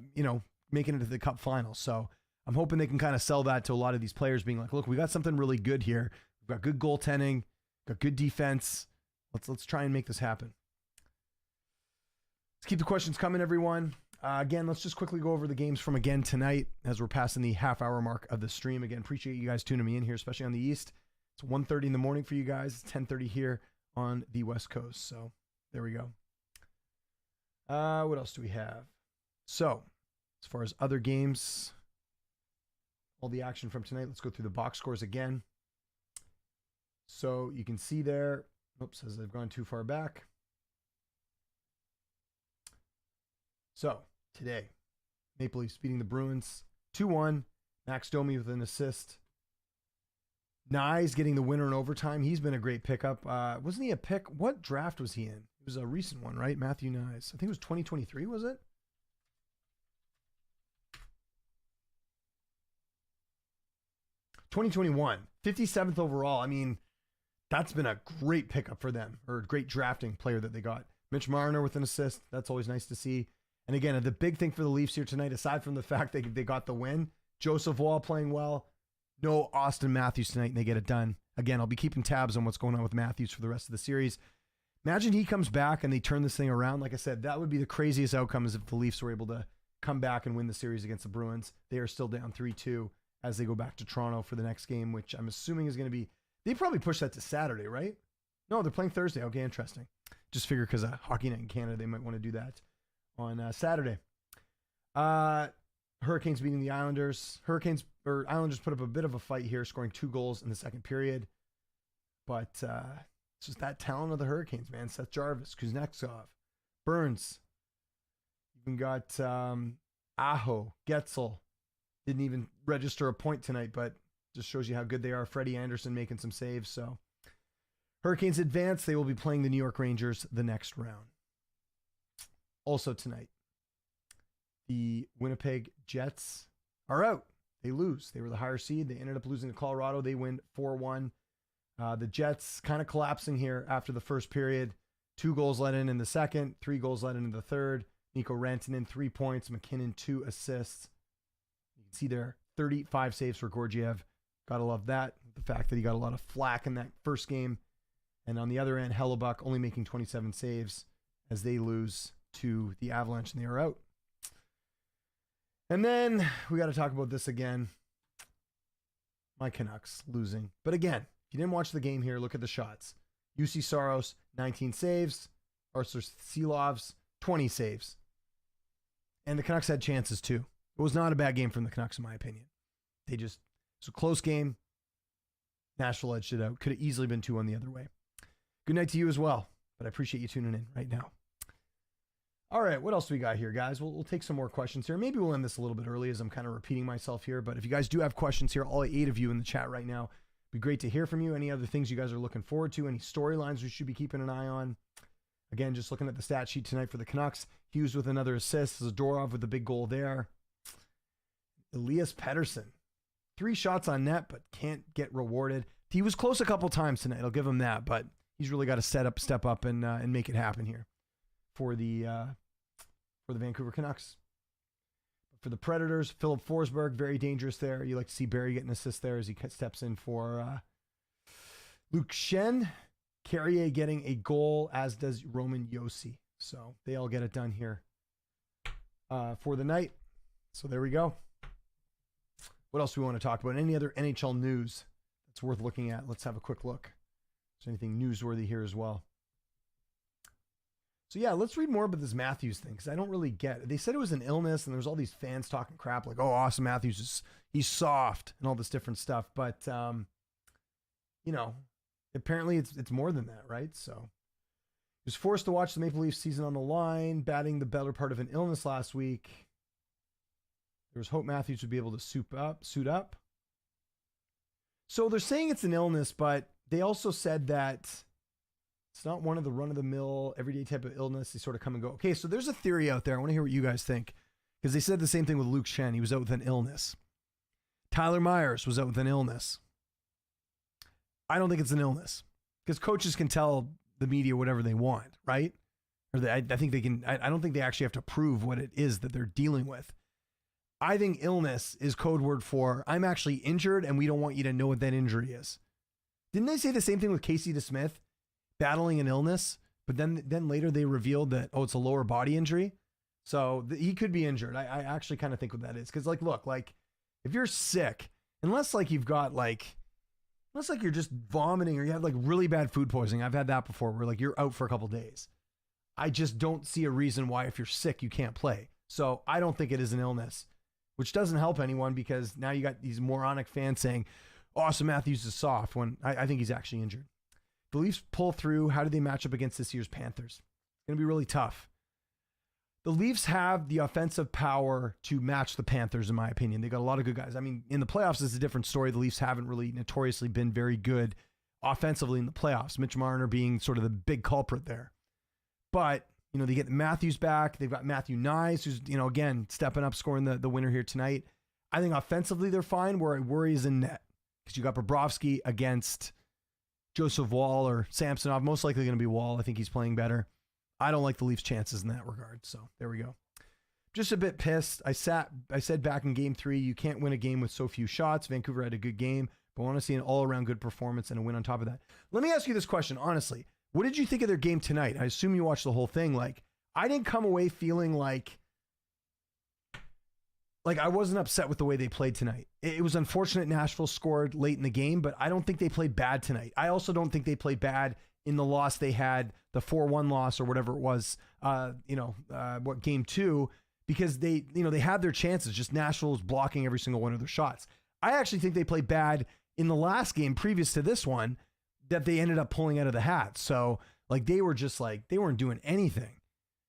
making it to the Cup final. So I'm hoping they can kind of sell that to a lot of these players, being like, look, we got something really good here. We've got good goaltending, got good defense. Let's try and make this happen. Let's keep the questions coming, everyone. Again, let's just quickly go over the games from again tonight as we're passing the half-hour mark of the stream. Again, appreciate you guys tuning me in here, especially on the East. It's 1:30 in the morning for you guys. It's 10:30 here on the West Coast. So there we go. What else do we have? So as far as other games, all the action from tonight, let's go through the box scores again. So you can see there, oops, as I've gone too far back. So today. Maple Leafs beating the Bruins 2-1. Max Domi with an assist. Nyes getting the winner in overtime. He's been a great pickup. Wasn't he a pick? What draft was he in? It was a recent one, right? Matthew Nyes. I think it was 2023, was it? '21, 57th overall. I mean, that's been a great pickup for them, or a great drafting player that they got. Mitch Marner with an assist. That's always nice to see. And again, the big thing for the Leafs here tonight, aside from the fact they got the win, Joseph Wall playing well. No Austin Matthews tonight, and they get it done. Again, I'll be keeping tabs on what's going on with Matthews for the rest of the series. Imagine he comes back and they turn this thing around. Like I said, that would be the craziest outcome, is if the Leafs were able to come back and win the series against the Bruins. They are still down 3-2 as they go back to Toronto for the next game, which I'm assuming is going to be, they probably push that to Saturday, right? No, they're playing Thursday. Okay, interesting. Just figure because of Hockey Night in Canada, they might want to do that on Saturday. Hurricanes beating the Islanders. Islanders put up a bit of a fight here, scoring 2 goals in the second period. But it's just that talent of the Hurricanes, man. Seth Jarvis, Kuznetsov, Burns. Even got Aho, Getzel. Didn't even register a point tonight, but just shows you how good they are. Freddie Anderson making some saves. So Hurricanes advance. They will be playing the New York Rangers the next round. Also tonight, the Winnipeg Jets are out. They lose. They were the higher seed. They ended up losing to Colorado. They win 4-1. The Jets kind of collapsing here after the first period. 2 goals let in the second. 3 goals let in the third. Nico Rantanen, 3 points. McKinnon, 2 assists. You can see there, 35 saves for Georgiev. Gotta love that. The fact that he got a lot of flack in that first game. And on the other end, Hellebuck only making 27 saves as they lose to the Avalanche, and they are out. And then we got to talk about this again. My Canucks losing. But again, if you didn't watch the game here, look at the shots. UC Saros, 19 saves. Arthur Silovs, 20 saves. And the Canucks had chances too. It was not a bad game from the Canucks, in my opinion. It's a close game. Nashville edged it out. Could have easily been 2-1 the other way. Good night to you as well. But I appreciate you tuning in right now. All right, what else do we got here, guys? We'll take some more questions here. Maybe we'll end this a little bit early as I'm kind of repeating myself here. But if you guys do have questions here, all 8 of you in the chat right now, it'd be great to hear from you. Any other things you guys are looking forward to? Any storylines we should be keeping an eye on? Again, just looking at the stat sheet tonight for the Canucks. Hughes with another assist. Zadorov with the big goal there. Elias Pettersson. 3 shots on net, but can't get rewarded. He was close a couple times tonight. I'll give him that, but he's really got to step up and make it happen here for the Vancouver Canucks. For the Predators, Philip Forsberg, very dangerous there. You like to see Barry get an assist there as he steps in for Luke Schenn. Carrier getting a goal, as does Roman Josi. So they all get it done here for the night. So there we go. What else do we want to talk about? Any other NHL news that's worth looking at? Let's have a quick look. Is there anything newsworthy here as well? So yeah, let's read more about this Matthews thing, because I don't really get it. They said it was an illness, and there's all these fans talking crap like, oh, Austin Matthews, he's soft, and all this different stuff. But, apparently it's more than that, right? So he was forced to watch the Maple Leafs season on the line, batting the better part of an illness last week. There was hope Matthews would be able to suit up. So they're saying it's an illness, but they also said that it's not one of the run-of-the-mill, everyday type of illness. They sort of come and go. Okay, so there's a theory out there. I want to hear what you guys think, because they said the same thing with Luke Schenn. He was out with an illness. Tyler Myers was out with an illness. I don't think it's an illness, because coaches can tell the media whatever they want, right? Or I think they can. I don't think they actually have to prove what it is that they're dealing with. I think illness is code word for I'm actually injured, and we don't want you to know what that injury is. Didn't they say the same thing with Casey DeSmith? Battling an illness, but then later they revealed that, it's a lower body injury. So he could be injured. I actually kind of think what that is. Because look, if you're sick, unless you're just vomiting or you have really bad food poisoning. I've had that before where you're out for a couple days. I just don't see a reason why if you're sick, you can't play. So I don't think it is an illness, which doesn't help anyone, because now you got these moronic fans saying, Austin Matthews is soft, when I think he's actually injured. The Leafs pull through. How do they match up against this year's Panthers? It's going to be really tough. The Leafs have the offensive power to match the Panthers, in my opinion. They got a lot of good guys. I mean, in the playoffs, it's a different story. The Leafs haven't really notoriously been very good offensively in the playoffs. Mitch Marner being sort of the big culprit there. But, you know, they get Matthews back. They've got Matthew Nyes, who's, you know, again, stepping up, scoring the winner here tonight. I think offensively they're fine. Where I worry is in net. Because you got Bobrovsky against Joseph Wall or Samsonov. Most likely going to be Wall. I think he's playing better. I don't like the Leafs' chances in that regard. So there we go. Just a bit pissed. I said back in game 3, you can't win a game with so few shots. Vancouver had a good game, but I want to see an all-around good performance and a win on top of that. Let me ask you this question, honestly. What did you think of their game tonight? I assume you watched the whole thing. Like, I didn't come away feeling like I wasn't upset with the way they played tonight. It was unfortunate Nashville scored late in the game, but I don't think they played bad tonight. I also don't think they played bad in the loss they had, the 4-1 loss or whatever it was, game 2, because they had their chances. Just Nashville was blocking every single one of their shots. I actually think they played bad in the last game previous to this one that they ended up pulling out of the hat. So like they were just like, they weren't doing anything.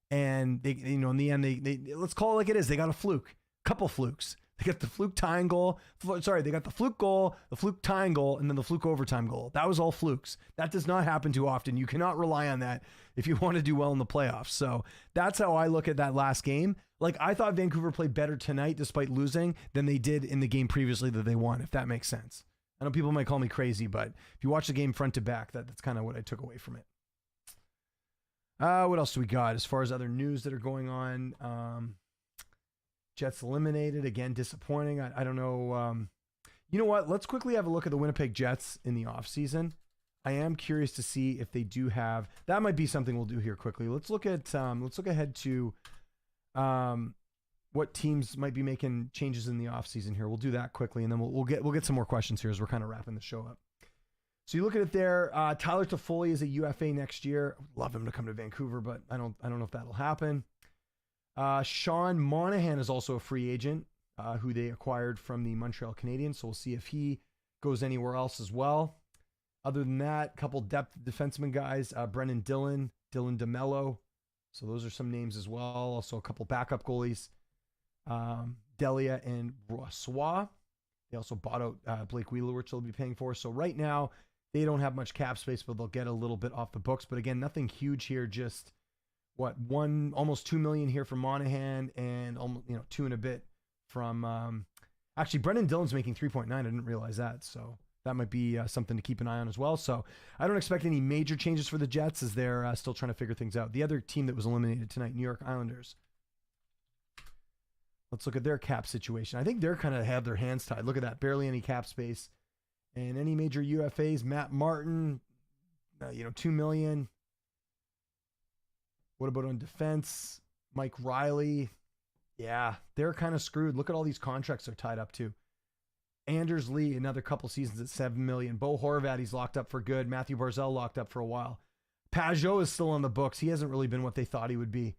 And they, you know, in the end, they let's call it like it is. They got a fluke, couple flukes. They got the fluke tying goal. They got the fluke goal, the fluke tying goal, and then the fluke overtime goal. That was all flukes. That does not happen too often. You cannot rely on that if you want to do well in the playoffs. So that's how I look at that last game. Like, I thought Vancouver played better tonight despite losing than they did in the game previously that they won, if that makes sense. I know people might call me crazy, but if you watch the game front to back, that's kind of what I took away from it. What else do we got as far as other news that are going on? Jets eliminated. Again, disappointing. I don't know. You know what? Let's quickly have a look at the Winnipeg Jets in the offseason. I am curious to see if they do have... That might be something we'll do here quickly. Let's look ahead to what teams might be making changes in the offseason here. We'll do that quickly, and then we'll get some more questions here as we're kind of wrapping the show up. So you look at it there. Tyler Toffoli is a UFA next year. I would love him to come to Vancouver, but I don't know if that'll happen. Sean Monahan is also a free agent who they acquired from the Montreal Canadiens. So we'll see if he goes anywhere else as well. Other than that, a couple depth defenseman guys, Brennan Dillon DeMello. So those are some names as well. Also a couple backup goalies, Delia and Brossois. They also bought out Blake Wheeler, which they'll be paying for. So right now they don't have much cap space, but they'll get a little bit off the books. But again, nothing huge here. Just almost $2 million here from Monahan, and almost, $2 and a bit from, actually Brendan Dillon's making 3.9. I didn't realize that. So that might be something to keep an eye on as well. So I don't expect any major changes for the Jets as they're still trying to figure things out. The other team that was eliminated tonight, New York Islanders. Let's look at their cap situation. I think they're kind of have their hands tied. Look at that. Barely any cap space. And any major UFAs, Matt Martin, $2 million. What about on defense? Mike Riley. Yeah, they're kind of screwed. Look at all these contracts they're tied up to. Anders Lee, another couple seasons at $7 million. Bo Horvat, he's locked up for good. Matthew Barzal locked up for a while. Pajot is still on the books. He hasn't really been what they thought he would be.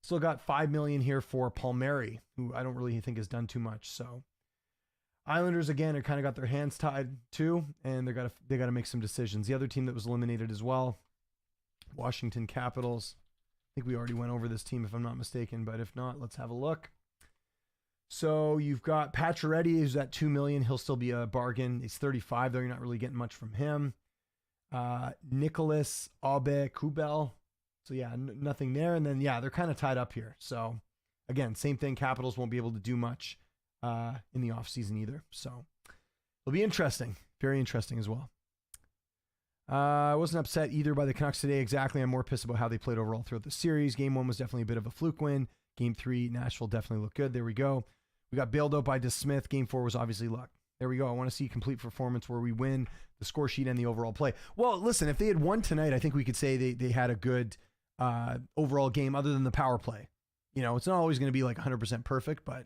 Still got $5 million here for Palmieri, who I don't really think has done too much. So Islanders, again, are kind of got their hands tied too, and they got to make some decisions. The other team that was eliminated as well, Washington Capitals. I think we already went over this team if I'm not mistaken, but if not, let's have a look. So you've got Pacioretty, who's at $2 million. He'll still be a bargain. He's 35, though. You're not really getting much from him. Nicholas Aube-Kubel. So yeah, nothing there. And then, yeah, they're kind of tied up here. So again, same thing. Capitals won't be able to do much in the offseason either. So it'll be interesting. Very interesting as well. I wasn't upset either by the Canucks today. Exactly. I'm more pissed about how they played overall throughout the series. Game 1 was definitely a bit of a fluke win. Game 3, Nashville definitely looked good. There we go. We got bailed out by DeSmith. Game 4 was obviously luck. There we go. I want to see complete performance where we win the score sheet and the overall play. Well, listen, if they had won tonight, I think we could say they had a good overall game other than the power play. It's not always going to be like 100% perfect, but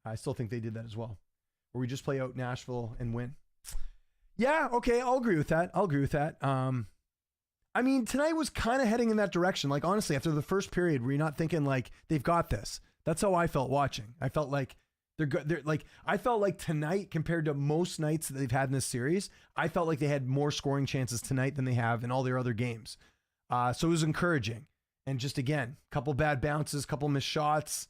I still think they did that as well. Where we just play out Nashville and win. Yeah, okay, I'll agree with that. I mean, tonight was kind of heading in that direction. Like, honestly, after the first period, where you're not thinking like they've got this. That's how I felt watching. I felt like they're good. I felt like tonight, compared to most nights that they've had in this series, I felt like they had more scoring chances tonight than they have in all their other games. So it was encouraging. And just, again, couple bad bounces, couple missed shots,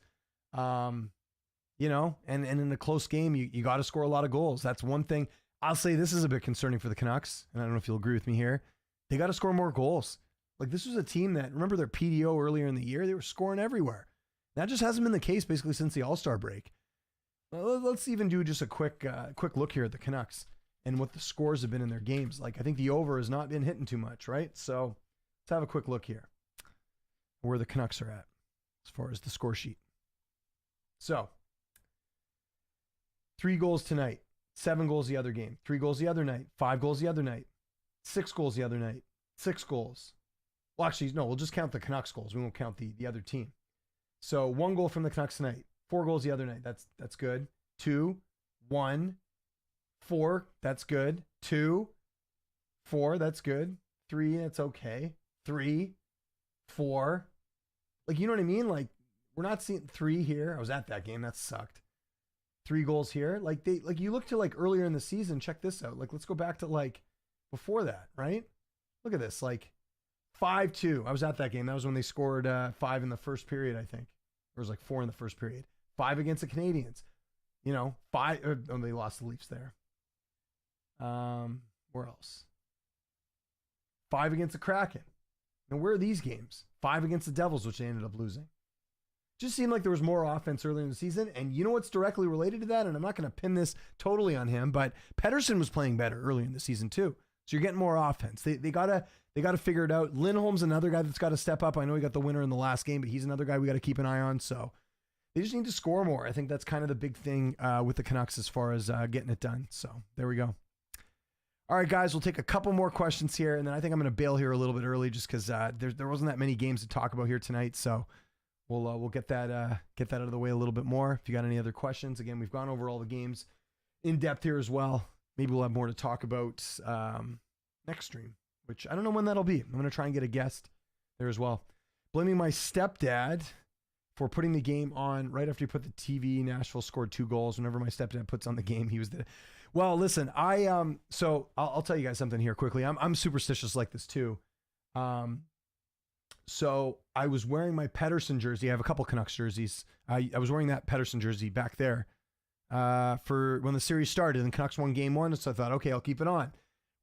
you know, and in a close game, you got to score a lot of goals. That's one thing. I'll say this is a bit concerning for the Canucks, and I don't know if you'll agree with me here. They got to score more goals. Like, this was a team that, remember their PDO earlier in the year? They were scoring everywhere. That just hasn't been the case basically since the All-Star break. Let's even do just a quick look here at the Canucks and what the scores have been in their games. Like, I think the over has not been hitting too much, right? So let's have a quick look here where the Canucks are at as far as the score sheet. So 3 goals tonight, 7 goals the other game, 3 goals the other night, 5 goals the other night, 6 goals the other night, 6 goals. Well, actually, no, we'll just count the Canucks goals. We won't count the other team. So 1 goal from the Canucks tonight, 4 goals the other night. That's good. 2, 1, 4. That's good. 2, 4. That's good. 3. That's okay. 3, 4. Like, you know what I mean? Like, we're not seeing 3 here. I was at that game. That sucked. 3 goals here. Like, you look to like earlier in the season. Check this out. Like, let's go back to like before that, right? Look at this. Like 5-2. I was at that game. That was when they scored 5 in the first period, I think. There was like 4 in the first period. 5 against the Canadians. You know, 5. Oh, they lost the Leafs there. Where else? 5 against the Kraken. And where are these games? 5 against the Devils, which they ended up losing. Just seemed like there was more offense earlier in the season. And you know what's directly related to that? And I'm not going to pin this totally on him, but Pettersson was playing better earlier in the season too. So you're getting more offense. They gotta figure it out. Lindholm's another guy that's got to step up. I know he got the winner in the last game, but he's another guy we got to keep an eye on. So they just need to score more. I think that's kind of the big thing with the Canucks as far as getting it done. So there we go. All right, guys, we'll take a couple more questions here, and then I think I'm going to bail here a little bit early just because there wasn't that many games to talk about here tonight. So we'll get that out of the way a little bit more. If you got any other questions, again, we've gone over all the games in depth here as well. Maybe we'll have more to talk about next stream, which I don't know when that'll be. I'm going to try and get a guest there as well. Blaming my stepdad for putting the game on right after he put the TV. Nashville scored 2 goals. Whenever my stepdad puts on the game, he was the... Well, listen, so I'll tell you guys something here quickly. I'm superstitious like this too. So I was wearing my Pettersson jersey. I have a couple Canucks jerseys. I was wearing that Pettersson jersey back there for when the series started, and Canucks won game 1. So I thought, okay, I'll keep it on.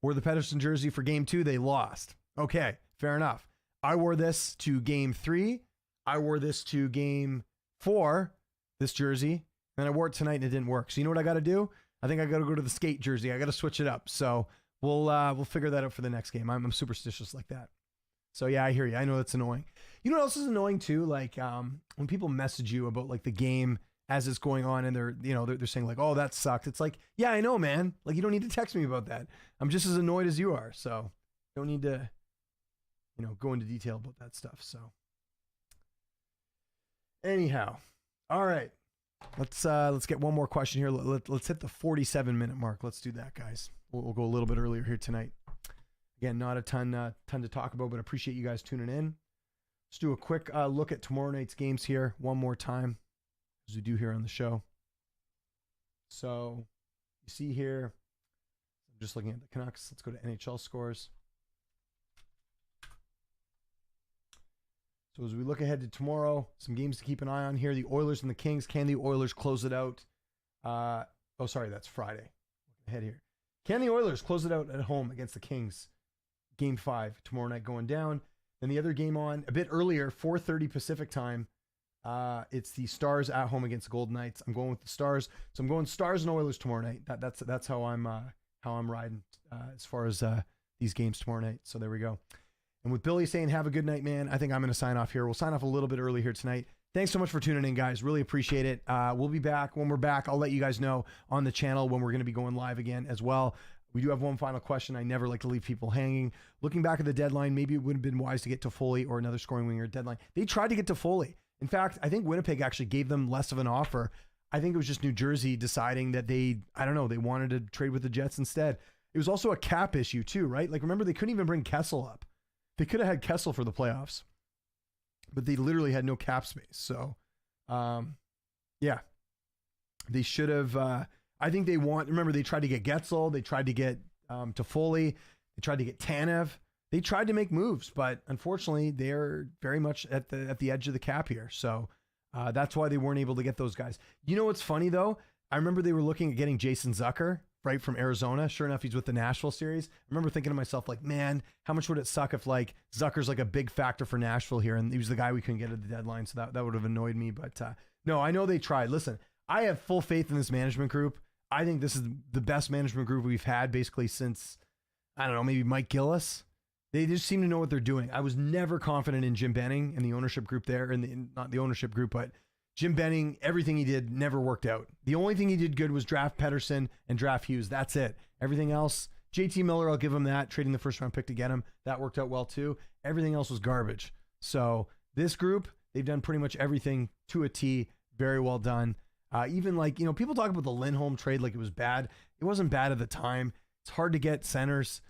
Wore the Pettersson jersey for game 2. They lost. Okay, fair enough. I wore this to game 3. I wore this to game 4, this jersey. Then I wore it tonight and it didn't work. So you know what I got to do? I think I got to go to the skate jersey. I got to switch it up. So we'll figure that out for the next game. I'm superstitious like that. So yeah, I hear you. I know that's annoying. You know what else is annoying too? Like when people message you about like the game as it's going on and they're saying like, oh, that sucked. It's like, yeah, I know, man. Like you don't need to text me about that. I'm just as annoyed as you are. So don't need to, go into detail about that stuff. So anyhow, all right. Let's get one more question here. Let's hit the 47-minute mark. Let's do that, guys. We'll go a little bit earlier here tonight. Again, not a ton to talk about, but appreciate you guys tuning in. Let's do a quick look at tomorrow night's games here one more time, as we do here on the show. So you see here, I'm just looking at the Canucks. Let's go to NHL scores. So as we look ahead to tomorrow, some games to keep an eye on here. The Oilers and the Kings. Can the Oilers close it out? That's Friday. Ahead here. Can the Oilers close it out at home against the Kings? Game 5 tomorrow night going down. Then the other game on a bit earlier, 4:30 Pacific time. It's the Stars at home against the Golden Knights. I'm going with the Stars. So I'm going Stars and Oilers tomorrow night. That's how I'm riding as far as these games tomorrow night. So there we go. And with Billy saying, have a good night, man, I think I'm going to sign off here. We'll sign off a little bit early here tonight. Thanks so much for tuning in, guys. Really appreciate it. We'll be back. When we're back, I'll let you guys know on the channel when we're going to be going live again as well. We do have one final question. I never like to leave people hanging. Looking back at the deadline, maybe it would have been wise to get to Foley or another scoring winger at deadline. They tried to get to Foley. In fact, I think Winnipeg actually gave them less of an offer. I think it was just New Jersey deciding that they wanted to trade with the Jets instead. It was also a cap issue too, right? Like remember, they couldn't even bring Kessel up. They could have had Kessel for the playoffs, but they literally had no cap space. So, yeah, they should have. I think remember, they tried to get Getzel. They tried to get Toffoli. They tried to get Tanev. they tried to make moves, but unfortunately, they're very much at the edge of the cap here. So that's why they weren't able to get those guys. You know what's funny though? I remember they were looking at getting Jason Zucker, right, from Arizona. Sure enough, he's with the Nashville series. I remember thinking to myself, like, man, how much would it suck if like Zucker's like a big factor for Nashville here, and he was the guy we couldn't get at the deadline, so that would have annoyed me. But no, I know they tried. Listen, I have full faith in this management group. I think this is the best management group we've had basically since, I don't know, maybe Mike Gillis. They just seem to know what they're doing. I was never confident in Jim Benning and the ownership group there, and not the ownership group, but Jim Benning, everything he did never worked out. The only thing he did good was draft Pettersson and draft Hughes. That's it. Everything else, JT Miller, I'll give him that. Trading the first round pick to get him, that worked out well too. Everything else was garbage. So this group, they've done pretty much everything to a T. Very well done. Even like, you know, people talk about the Lindholm trade like it was bad. It wasn't bad at the time. It's hard to get centers.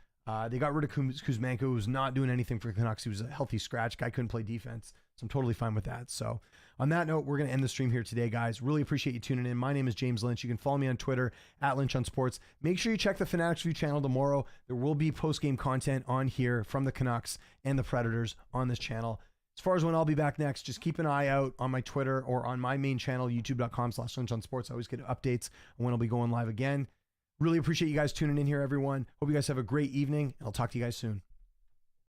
They got rid of Kuzmenko, who was not doing anything for the Canucks. He was a healthy scratch. Guy couldn't play defense. So I'm totally fine with that. So on that note, we're going to end the stream here today, guys. Really appreciate you tuning in. My name is James Lynch. You can follow me on Twitter at Lynch on Sports. Make sure you check the Fanatics View channel tomorrow. There will be post-game content on here from the Canucks and the Predators on this channel. As far as when I'll be back next, just keep an eye out on my Twitter or on my main channel, youtube.com/Lynch on Sports. I always get updates on when I'll be going live again. Really appreciate you guys tuning in here, everyone. Hope you guys have a great evening, and I'll talk to you guys soon.